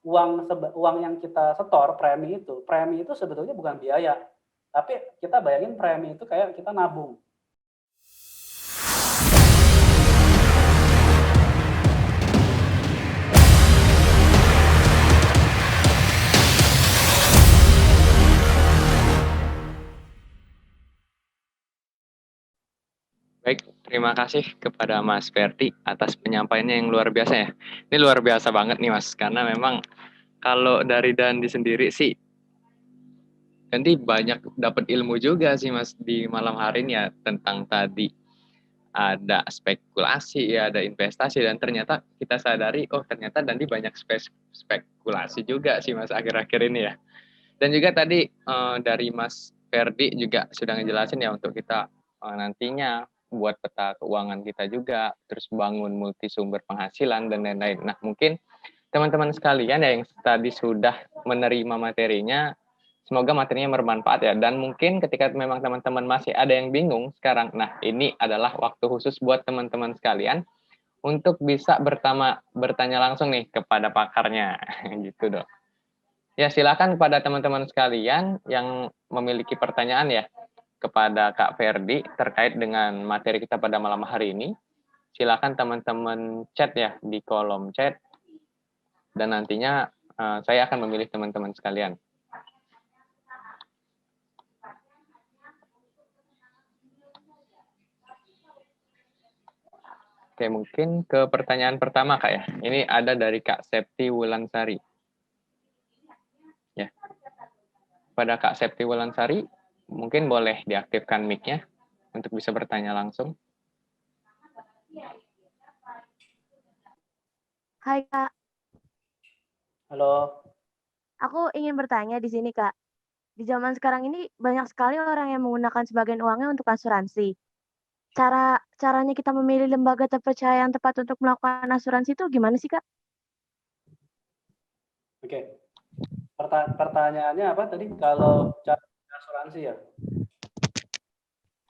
uang yang kita setor premi itu sebetulnya bukan biaya, tapi kita bayangin premi itu kayak kita nabung. Baik, terima kasih kepada Mas Ferdi atas penyampaiannya yang luar biasa ya. Ini luar biasa banget nih Mas, karena memang kalau dari Dandi sendiri sih, Dandi banyak dapat ilmu juga sih Mas di malam hari ini ya tentang tadi ada spekulasi, ya ada investasi, dan ternyata kita sadari, oh ternyata Dandi banyak spekulasi juga sih Mas akhir-akhir ini ya. Dan juga tadi dari Mas Ferdi juga sudah ngejelasin ya untuk kita nantinya buat peta keuangan kita juga, terus bangun multi sumber penghasilan dan lain-lain. Nah mungkin teman-teman sekalian ya yang tadi sudah menerima materinya, semoga materinya bermanfaat ya. Dan mungkin ketika memang teman-teman masih ada yang bingung sekarang, nah ini adalah waktu khusus buat teman-teman sekalian untuk bisa bertanya langsung nih kepada pakarnya, gitu dong. Ya silakan kepada teman-teman sekalian yang memiliki pertanyaan ya kepada Kak Ferdi terkait dengan materi kita pada malam hari ini. Silakan teman-teman chat ya di kolom chat, dan nantinya saya akan memilih teman-teman sekalian. Oke, mungkin ke pertanyaan pertama Kak ya. Ini ada dari Kak Septi Wulansari. Ya. Pada Kak Septi Wulansari, mungkin boleh diaktifkan mic-nya untuk bisa bertanya langsung. Hai Kak. Halo. Aku ingin bertanya di sini Kak. Di zaman sekarang ini banyak sekali orang yang menggunakan sebagian uangnya untuk asuransi. Caranya kita memilih lembaga terpercaya yang tepat untuk melakukan asuransi itu gimana sih Kak? Oke. Pertanyaannya apa tadi? Kalau cara asuransi ya?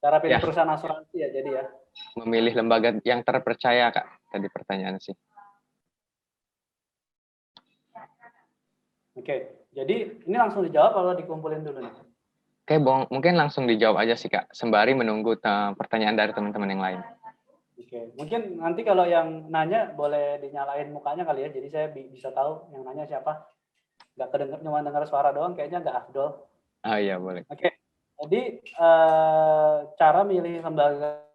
Cara pilih perusahaan asuransi ya, jadi ya? Memilih lembaga yang terpercaya Kak, tadi pertanyaan sih. Oke, jadi ini langsung dijawab atau dikumpulin dulu nih? Oke, mungkin langsung dijawab aja sih Kak, sembari menunggu pertanyaan dari teman-teman yang lain. Oke, mungkin nanti kalau yang nanya boleh dinyalain mukanya kali ya, jadi saya bisa tahu yang nanya siapa. Nggak kedenger, cuma dengar suara doang, kayaknya nggak afdol. Oh iya, boleh. Oke, jadi cara milih lembaga,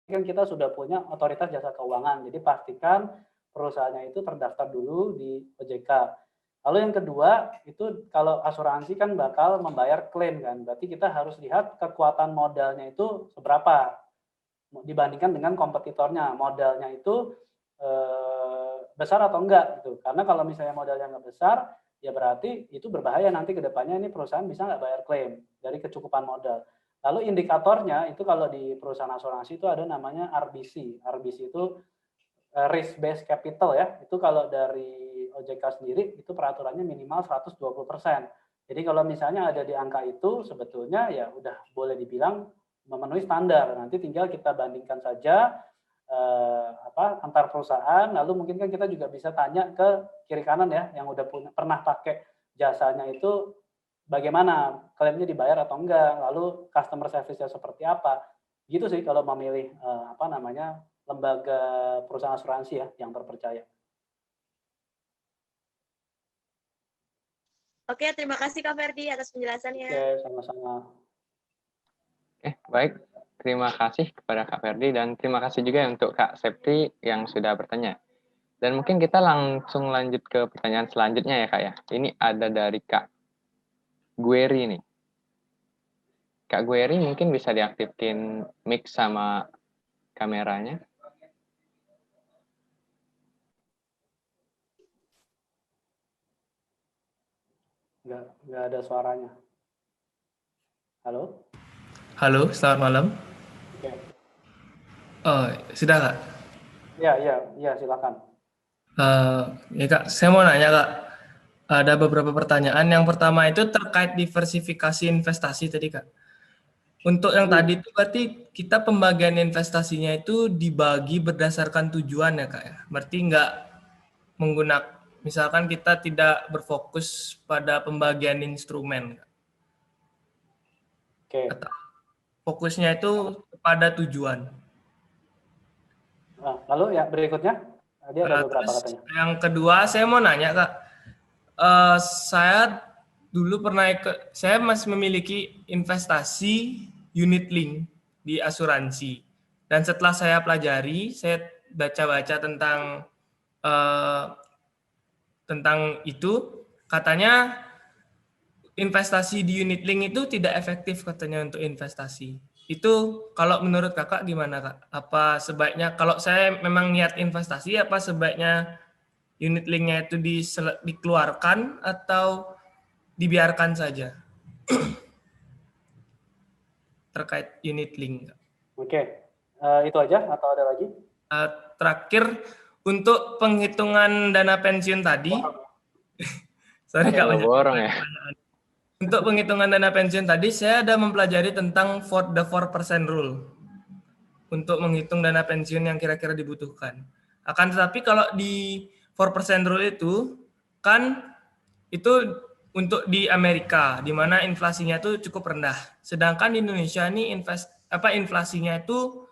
kan kita sudah punya otoritas jasa keuangan, jadi pastikan perusahaannya itu terdaftar dulu di OJK. Lalu yang kedua, itu kalau asuransi kan bakal membayar klaim kan, berarti kita harus lihat kekuatan modalnya itu seberapa dibandingkan dengan kompetitornya, modalnya itu besar atau enggak gitu. Karena kalau misalnya modalnya nggak besar, ya berarti itu berbahaya nanti ke depannya ini perusahaan bisa nggak bayar klaim dari kecukupan modal. Lalu indikatornya itu kalau di perusahaan asuransi itu ada namanya RBC. RBC itu risk based capital ya. Itu kalau dari OJK sendiri itu peraturannya minimal 120%. Jadi kalau misalnya ada di angka itu sebetulnya ya udah boleh dibilang memenuhi standar. Nanti tinggal kita bandingkan saja antar perusahaan, lalu mungkin kan kita juga bisa tanya ke kiri kanan ya yang udah pernah pakai jasanya itu bagaimana, klaimnya dibayar atau enggak, lalu customer service-nya seperti apa. Gitu sih kalau memilih lembaga perusahaan asuransi ya yang terpercaya. Oke, terima kasih Kak Ferdi atas penjelasannya. Oke, sama-sama. Oke, baik. Terima kasih kepada Kak Ferdi dan terima kasih juga untuk Kak Septi yang sudah bertanya. Dan mungkin kita langsung lanjut ke pertanyaan selanjutnya ya Kak ya. Ini ada dari Kak Gueri nih. Kak Gueri mungkin bisa diaktifin mic sama kameranya. Nggak ada suaranya. Halo? Halo, selamat malam. Oke. Oh, sudah Kak? Iya, silakan. Ya Kak, saya mau nanya Kak. Ada beberapa pertanyaan. Yang pertama itu terkait diversifikasi investasi tadi Kak. Untuk yang tadi itu berarti kita pembagian investasinya itu dibagi berdasarkan tujuan ya Kak ya. Berarti menggunakan, misalkan kita tidak berfokus pada pembagian instrumen, Oke. atau fokusnya itu pada tujuan. Nah, lalu ya berikutnya, dia ada beberapa Terus katanya. yang kedua saya mau nanya Kak, saya dulu saya masih memiliki investasi unit link di asuransi, dan setelah saya pelajari, saya baca-baca tentang itu, katanya investasi di unit link itu tidak efektif katanya untuk investasi. Itu kalau menurut kakak gimana kak? Apa sebaiknya kalau saya memang niat investasi, apa sebaiknya unit linknya itu dikeluarkan atau dibiarkan saja? Terkait unit link. Oke. Itu aja atau ada lagi? Terakhir, untuk penghitungan dana pensiun tadi, sorry kak, banyak Borong ya. untuk penghitungan dana pensiun tadi, saya ada mempelajari tentang the 4% rule untuk menghitung dana pensiun yang kira-kira dibutuhkan. Akan tetapi kalau di 4% rule itu, kan itu untuk di Amerika, di mana inflasinya itu cukup rendah. Sedangkan di Indonesia ini inflasinya itu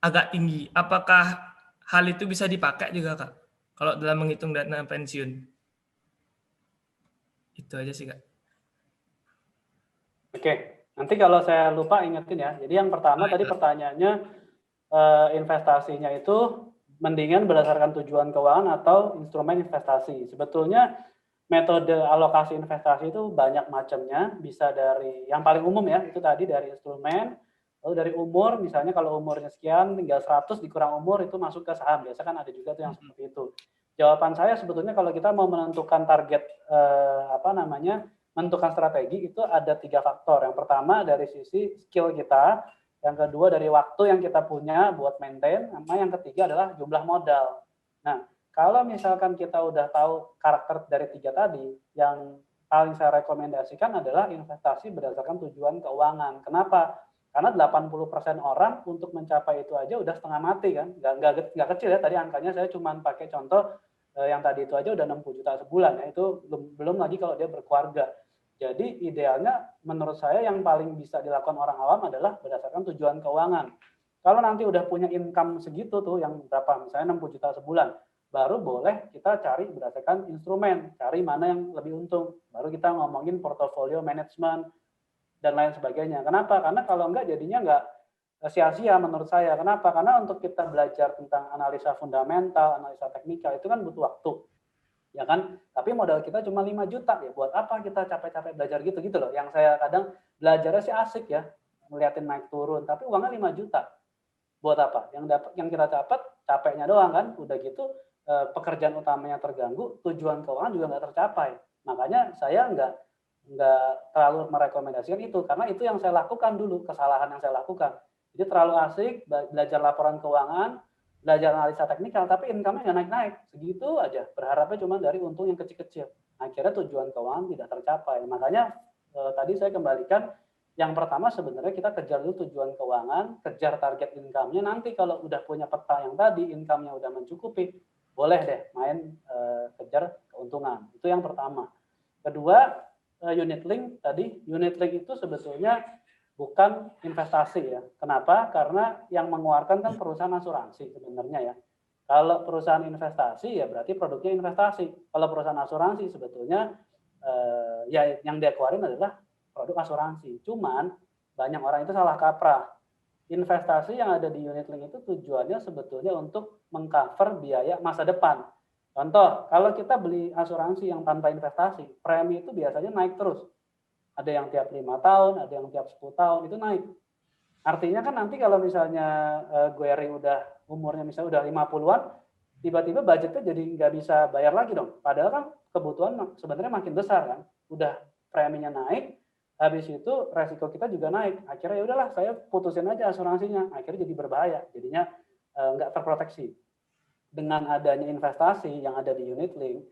agak tinggi. Apakah hal itu bisa dipakai juga Kak? Kalau dalam menghitung dana pensiun. Itu aja sih Kak. Oke, nanti kalau saya lupa ingetin ya. Jadi yang pertama tadi pertanyaannya investasinya itu mendingan berdasarkan tujuan keuangan atau instrumen investasi. Sebetulnya metode alokasi investasi itu banyak macamnya, bisa dari yang paling umum ya, itu tadi dari instrumen, lalu dari umur, misalnya kalau umurnya sekian tinggal 100 dikurang umur itu masuk ke saham. Biasa kan ada juga tuh yang seperti itu. Jawaban saya sebetulnya kalau kita mau menentukan target menentukan strategi itu ada 3 faktor. Yang pertama dari sisi skill kita, yang kedua dari waktu yang kita punya buat maintain, sama yang ketiga adalah jumlah modal. Nah, kalau misalkan kita udah tahu karakter dari 3 tadi, yang paling saya rekomendasikan adalah investasi berdasarkan tujuan keuangan. Kenapa? Karena 80% orang untuk mencapai itu aja udah setengah mati kan. Nggak kecil ya, tadi angkanya saya cuma pakai contoh yang tadi itu aja udah 60 juta sebulan ya, itu belum lagi kalau dia berkeluarga. Jadi idealnya menurut saya yang paling bisa dilakukan orang awam adalah berdasarkan tujuan keuangan. Kalau nanti udah punya income segitu tuh yang berapa, misalnya 60 juta sebulan, baru boleh kita cari berdasarkan instrumen, cari mana yang lebih untung. Baru kita ngomongin portfolio management dan lain sebagainya. Kenapa? Karena kalau enggak jadinya enggak sia-sia menurut saya. Kenapa? Karena untuk kita belajar tentang analisa fundamental, analisa teknikal itu kan butuh waktu. Ya kan? Tapi modal kita cuma 5 juta ya. Buat apa kita capek-capek belajar gitu loh. Yang saya kadang belajarnya sih asik ya, ngeliatin naik turun, tapi uangnya 5 juta. Buat apa? Yang kita dapat capeknya doang kan. Udah gitu pekerjaan utamanya terganggu, tujuan keuangan juga nggak tercapai. Makanya saya nggak terlalu merekomendasikan itu, karena itu yang saya lakukan dulu, kesalahan yang saya lakukan. Jadi terlalu asik belajar laporan keuangan, belajar analisa teknikal, tapi income-nya nggak naik-naik, segitu aja. Berharapnya cuma dari untung yang kecil-kecil. Akhirnya tujuan keuangan tidak tercapai. Makanya tadi saya kembalikan, yang pertama sebenarnya kita kejar dulu tujuan keuangan, kejar target income-nya. Nanti kalau udah punya peta yang tadi, income-nya udah mencukupi, boleh deh main kejar keuntungan. Itu yang pertama. Kedua, unit link tadi. Unit link itu sebetulnya bukan investasi ya. Kenapa? Karena yang mengeluarkan kan perusahaan asuransi sebenarnya ya. Kalau perusahaan investasi ya berarti produknya investasi. Kalau perusahaan asuransi sebetulnya ya yang dia keluarin adalah produk asuransi. Cuman banyak orang itu salah kaprah. Investasi yang ada di unit link itu tujuannya sebetulnya untuk mengcover biaya masa depan. Contoh, kalau kita beli asuransi yang tanpa investasi, premi itu biasanya naik terus. Ada yang tiap 5 tahun, ada yang tiap 10 tahun, itu naik. Artinya kan nanti kalau misalnya gue udah umurnya misalnya udah 50-an, tiba-tiba budgetnya jadi nggak bisa bayar lagi dong. Padahal kan kebutuhan sebenarnya makin besar kan. Udah preminya naik, habis itu resiko kita juga naik. Akhirnya ya udahlah saya putusin aja asuransinya. Akhirnya jadi berbahaya, jadinya nggak terproteksi. Dengan adanya investasi yang ada di unit link,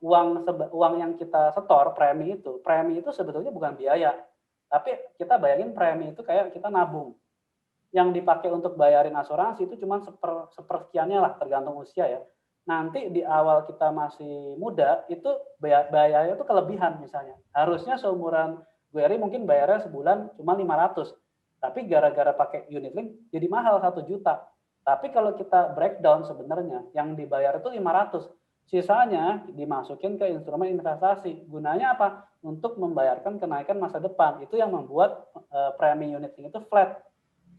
uang yang kita setor premi itu sebetulnya bukan biaya, tapi kita bayangin premi itu kayak kita nabung. Yang dipakai untuk bayarin asuransi itu cuma sepersekiannya lah, tergantung usia ya. nanti di awal kita masih muda itu bayarnya itu kelebihan misalnya. Harusnya seumuran Bu Eri mungkin bayarnya sebulan cuma 500. Tapi gara-gara pakai unit link jadi mahal 1 juta. Tapi kalau kita breakdown sebenarnya yang dibayar itu 500. Sisanya dimasukin ke instrumen investasi. Gunanya apa? Untuk membayarkan kenaikan masa depan. Itu yang membuat premi unit link itu flat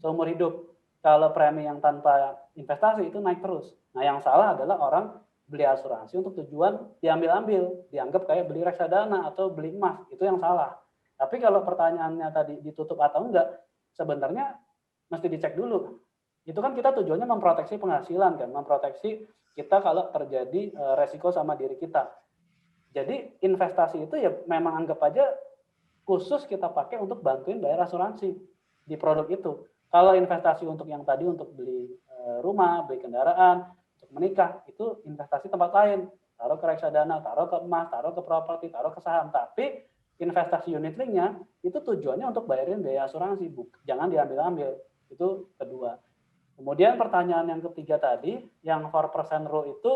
seumur hidup. Kalau premi yang tanpa investasi itu naik terus. Nah, yang salah adalah orang beli asuransi untuk tujuan diambil-ambil, dianggap kayak beli reksadana atau beli emas. Itu yang salah. Tapi kalau pertanyaannya tadi ditutup atau enggak, sebenarnya mesti dicek dulu. Itu kan kita tujuannya memproteksi penghasilan kan, memproteksi kita kalau terjadi resiko sama diri kita. Jadi investasi itu ya memang anggap aja khusus kita pakai untuk bantuin bayar asuransi di produk itu. Kalau investasi untuk yang tadi untuk beli rumah, beli kendaraan, untuk menikah, itu investasi tempat lain. Taruh ke reksadana, taruh ke emas, taruh ke properti, taruh ke saham. Tapi investasi unit link-nya itu tujuannya untuk bayarin biaya asuransi, jangan diambil-ambil. Itu kedua. Kemudian pertanyaan yang ketiga tadi, yang 4% rule itu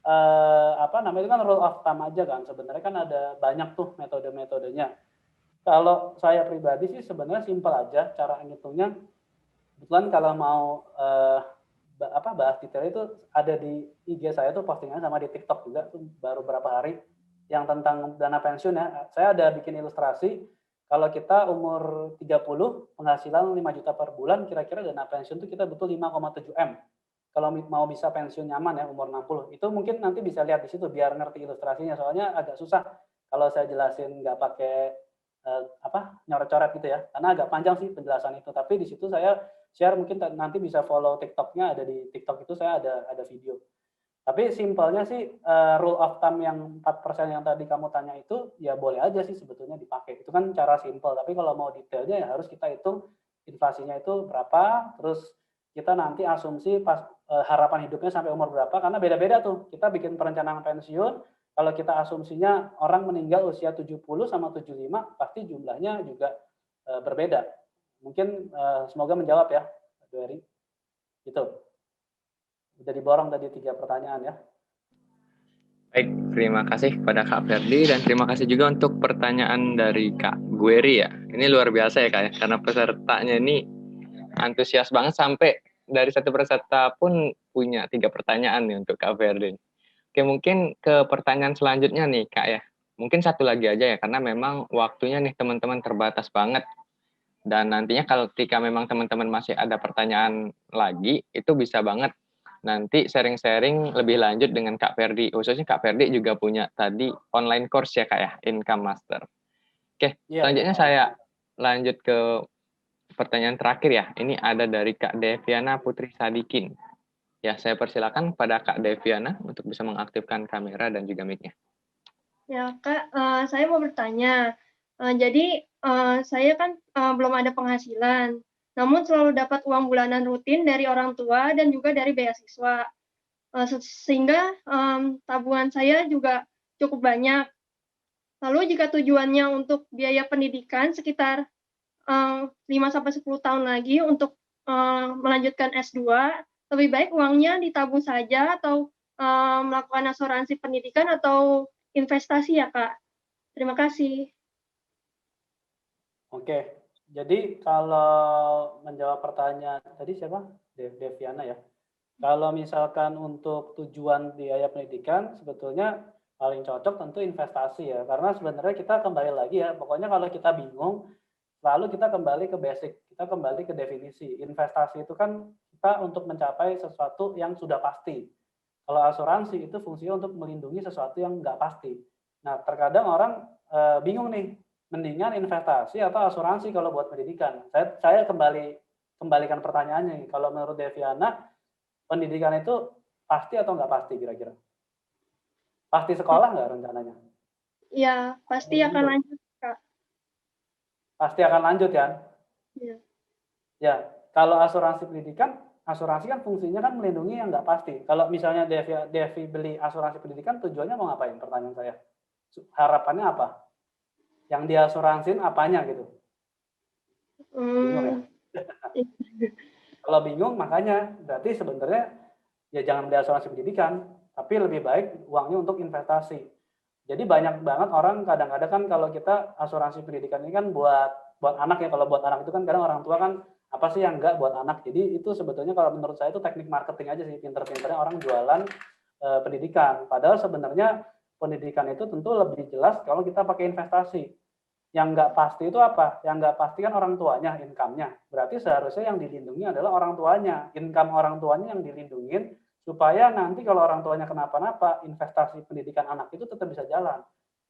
apa namanya, itu kan rule of thumb aja kan. Sebenarnya kan ada banyak tuh metode-metodenya. Kalau saya pribadi sih sebenarnya simpel aja cara ngitungnya. Kebetulan kalau mau bahas detail itu ada di IG saya tuh postingannya sama di TikTok juga tuh baru berapa hari yang tentang dana pensiun ya. Saya ada bikin ilustrasi kalau kita umur 30 penghasilan 5 juta per bulan kira-kira dana pensiun tuh kita butuh 5,7 M. Kalau mau bisa pensiun nyaman ya umur 60. Itu mungkin nanti bisa lihat di situ biar ngerti ilustrasinya soalnya agak susah kalau saya jelasin nggak pakai nyoret-coret gitu ya. Karena agak panjang sih penjelasan itu, tapi di situ saya share, mungkin nanti bisa follow TikTok-nya, ada di TikTok itu saya ada video. Tapi simpelnya sih rule of thumb yang 4% yang tadi kamu tanya itu ya boleh aja sih sebetulnya dipakai. Itu kan cara simpel, tapi kalau mau detailnya ya harus kita hitung inflasinya itu berapa, terus kita nanti asumsi pas harapan hidupnya sampai umur berapa, karena beda-beda tuh. Kita bikin perencanaan pensiun, kalau kita asumsinya orang meninggal usia 70 sama 75, pasti jumlahnya juga berbeda. Mungkin semoga menjawab ya, Bu Eri. Gitu. Udah diborong tadi 3 pertanyaan ya. Baik, terima kasih kepada Kak Ferdi dan terima kasih juga untuk pertanyaan dari Kak Gueri ya. Ini luar biasa ya Kak ya, karena pesertanya ini antusias banget sampai dari satu peserta pun punya 3 pertanyaan nih untuk Kak Ferdi. Oke, mungkin ke pertanyaan selanjutnya nih Kak ya. Mungkin satu lagi aja ya, karena memang waktunya nih teman-teman terbatas banget. Dan nantinya kalau ketika memang teman-teman masih ada pertanyaan lagi, itu bisa banget nanti sharing-sharing lebih lanjut dengan Kak Ferdi. Khususnya Kak Ferdi juga punya tadi online course ya Kak ya, Income Master. Oke, selanjutnya saya lanjut ke pertanyaan terakhir ya. Ini ada dari Kak Deviana Putri Sadikin. Ya, saya persilakan pada Kak Deviana untuk bisa mengaktifkan kamera dan juga mic-nya. Ya, Kak, saya mau bertanya. Jadi, saya kan belum ada penghasilan, namun selalu dapat uang bulanan rutin dari orang tua dan juga dari beasiswa. Sehingga tabungan saya juga cukup banyak. Lalu jika tujuannya untuk biaya pendidikan sekitar 5-10 tahun lagi untuk melanjutkan S2, lebih baik uangnya ditabung saja atau melakukan asuransi pendidikan atau investasi ya, Kak? Terima kasih. Oke, jadi kalau menjawab pertanyaan tadi siapa? Deviana ya. Kalau misalkan untuk tujuan biaya pendidikan, sebetulnya paling cocok tentu investasi ya. Karena sebenarnya kita kembali lagi ya, pokoknya kalau kita bingung, lalu kita kembali ke basic, kita kembali ke definisi. Investasi itu kan kita untuk mencapai sesuatu yang sudah pasti. Kalau asuransi itu fungsinya untuk melindungi sesuatu yang nggak pasti. Nah, terkadang orang bingung nih, mendingan investasi atau asuransi kalau buat pendidikan. Saya kembalikan pertanyaannya. Kalau menurut Deviana, pendidikan itu pasti atau nggak pasti kira-kira? Pasti sekolah nggak rencananya? Ya, pasti akan lanjut, Kak. Pasti akan lanjut ya? Ya. Ya, kalau asuransi pendidikan, asuransi kan fungsinya kan melindungi yang nggak pasti. Kalau misalnya Devi beli asuransi pendidikan, tujuannya mau ngapain? Pertanyaan saya. Harapannya apa? Yang diasuransin apanya gitu? Bingung ya? Kalau bingung makanya berarti sebenarnya ya jangan beli asuransi pendidikan. tapi lebih baik uangnya untuk investasi. Jadi banyak banget orang kadang-kadang kan kalau kita asuransi pendidikan ini kan buat anak ya, kalau buat anak itu kan kadang orang tua kan apa sih yang enggak buat anak. Jadi itu sebetulnya kalau menurut saya itu teknik marketing aja sih, pinter-pinternya orang jualan pendidikan. Padahal sebenarnya pendidikan itu tentu lebih jelas kalau kita pakai investasi. Yang nggak pasti itu apa? Yang nggak pasti kan orang tuanya, income-nya. Berarti seharusnya yang dilindungi adalah orang tuanya. Income orang tuanya yang dilindungin, supaya nanti kalau orang tuanya kenapa-napa, investasi pendidikan anak itu tetap bisa jalan.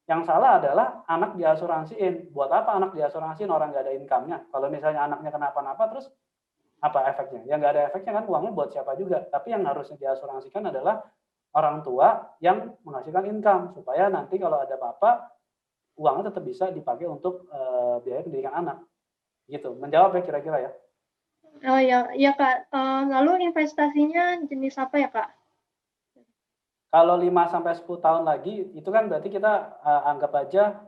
Yang salah adalah anak diasuransiin. Buat apa anak diasuransiin orang nggak ada income-nya? Kalau misalnya anaknya kenapa-napa, terus apa efeknya? Ya nggak ada efeknya kan, uangnya buat siapa juga. Tapi yang harusnya diasuransikan adalah orang tua yang menghasilkan income, supaya nanti kalau ada apa-apa, uangnya tetap bisa dipakai untuk biaya pendidikan anak. Gitu. Menjawab ya kira-kira ya? Oh ya Kak. Lalu investasinya jenis apa ya Kak? Kalau 5 sampai 10 tahun lagi, itu kan berarti kita anggap aja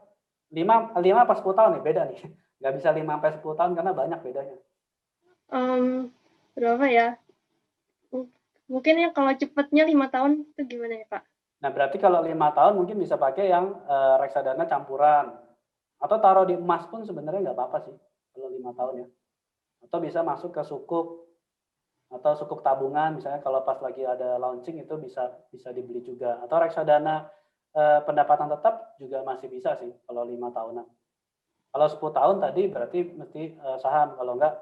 5 apa 10 tahun nih, beda nih. Nggak bisa 5 sampai 10 tahun karena banyak bedanya. Berapa ya? Mungkin ya kalau cepatnya 5 tahun itu gimana ya Kak? Nah, berarti kalau 5 tahun mungkin bisa pakai yang reksadana campuran. Atau taruh di emas pun sebenarnya nggak apa-apa sih, kalau 5 tahun ya. Atau bisa masuk ke sukuk, atau sukuk tabungan, misalnya kalau pas lagi ada launching itu bisa dibeli juga. Atau reksadana pendapatan tetap juga masih bisa sih, kalau 5 tahunan. Kalau 10 tahun tadi berarti mesti saham, kalau enggak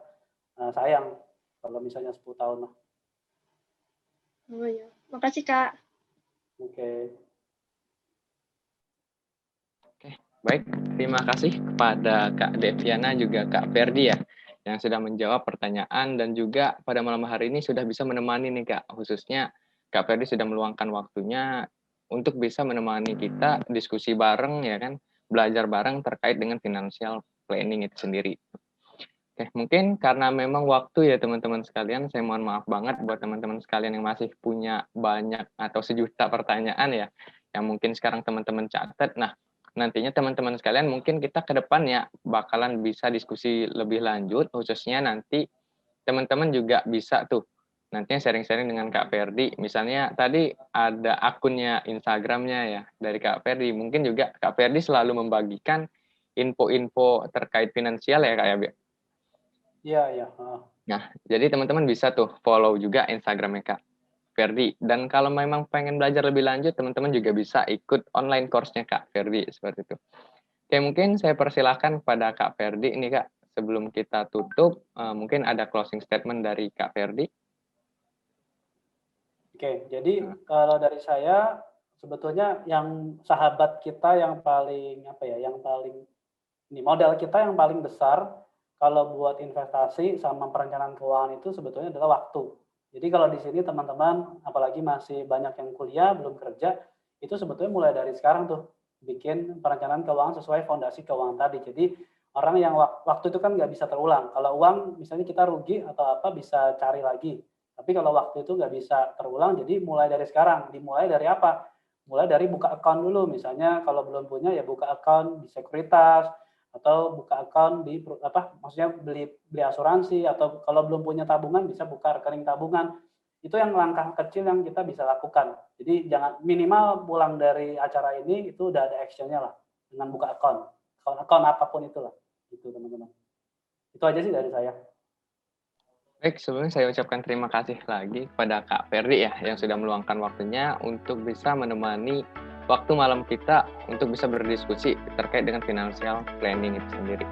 sayang, kalau misalnya 10 tahun. Oh ya, makasih Kak. Oke. Baik, terima kasih kepada Kak Deviana juga Kak Ferdi ya, yang sudah menjawab pertanyaan dan juga pada malam hari ini sudah bisa menemani nih Kak, khususnya Kak Ferdi sudah meluangkan waktunya untuk bisa menemani kita diskusi bareng ya kan, belajar bareng terkait dengan financial planning itu sendiri. Oke, mungkin karena memang waktu ya teman-teman sekalian, saya mohon maaf banget buat teman-teman sekalian yang masih punya banyak atau sejuta pertanyaan ya, yang mungkin sekarang teman-teman catat. Nah, nantinya teman-teman sekalian mungkin kita ke depannya bakalan bisa diskusi lebih lanjut, khususnya nanti teman-teman juga bisa tuh nantinya sharing-sharing dengan Kak Ferdi. Misalnya tadi ada akunnya Instagramnya ya dari Kak Ferdi, mungkin juga Kak Ferdi selalu membagikan info-info terkait finansial ya Kak ya. Iya. Nah, jadi teman-teman bisa tuh follow juga Instagramnya Kak Ferdi. Dan kalau memang pengen belajar lebih lanjut, teman-teman juga bisa ikut online course-nya Kak Ferdi, seperti itu. Oke, mungkin saya persilahkan kepada Kak Ferdi ini Kak. Sebelum kita tutup, mungkin ada closing statement dari Kak Ferdi. Oke, jadi kalau dari saya, sebetulnya yang sahabat kita yang paling, ini modal kita yang paling besar, kalau buat investasi sama perencanaan keuangan itu sebetulnya adalah waktu. Jadi kalau di sini teman-teman, apalagi masih banyak yang kuliah, belum kerja, itu sebetulnya mulai dari sekarang tuh, bikin perencanaan keuangan sesuai fondasi keuangan tadi. Jadi orang yang waktu itu kan nggak bisa terulang. Kalau uang misalnya kita rugi atau apa bisa cari lagi. Tapi kalau waktu itu nggak bisa terulang, jadi mulai dari sekarang. Dimulai dari apa? Mulai dari buka account dulu. Misalnya kalau belum punya ya buka account di sekuritas, atau buka account di maksudnya beli asuransi, atau kalau belum punya tabungan bisa buka rekening tabungan. Itu yang langkah kecil yang kita bisa lakukan. Jadi jangan, minimal pulang dari acara ini itu udah ada actionnya lah dengan buka account apapun itulah, itu teman-teman. Itu aja sih dari saya. Baik, sebelumnya saya ucapkan terima kasih lagi kepada Kak Ferdi ya yang sudah meluangkan waktunya untuk bisa menemani waktu malam kita untuk bisa berdiskusi terkait dengan financial planning itu sendiri.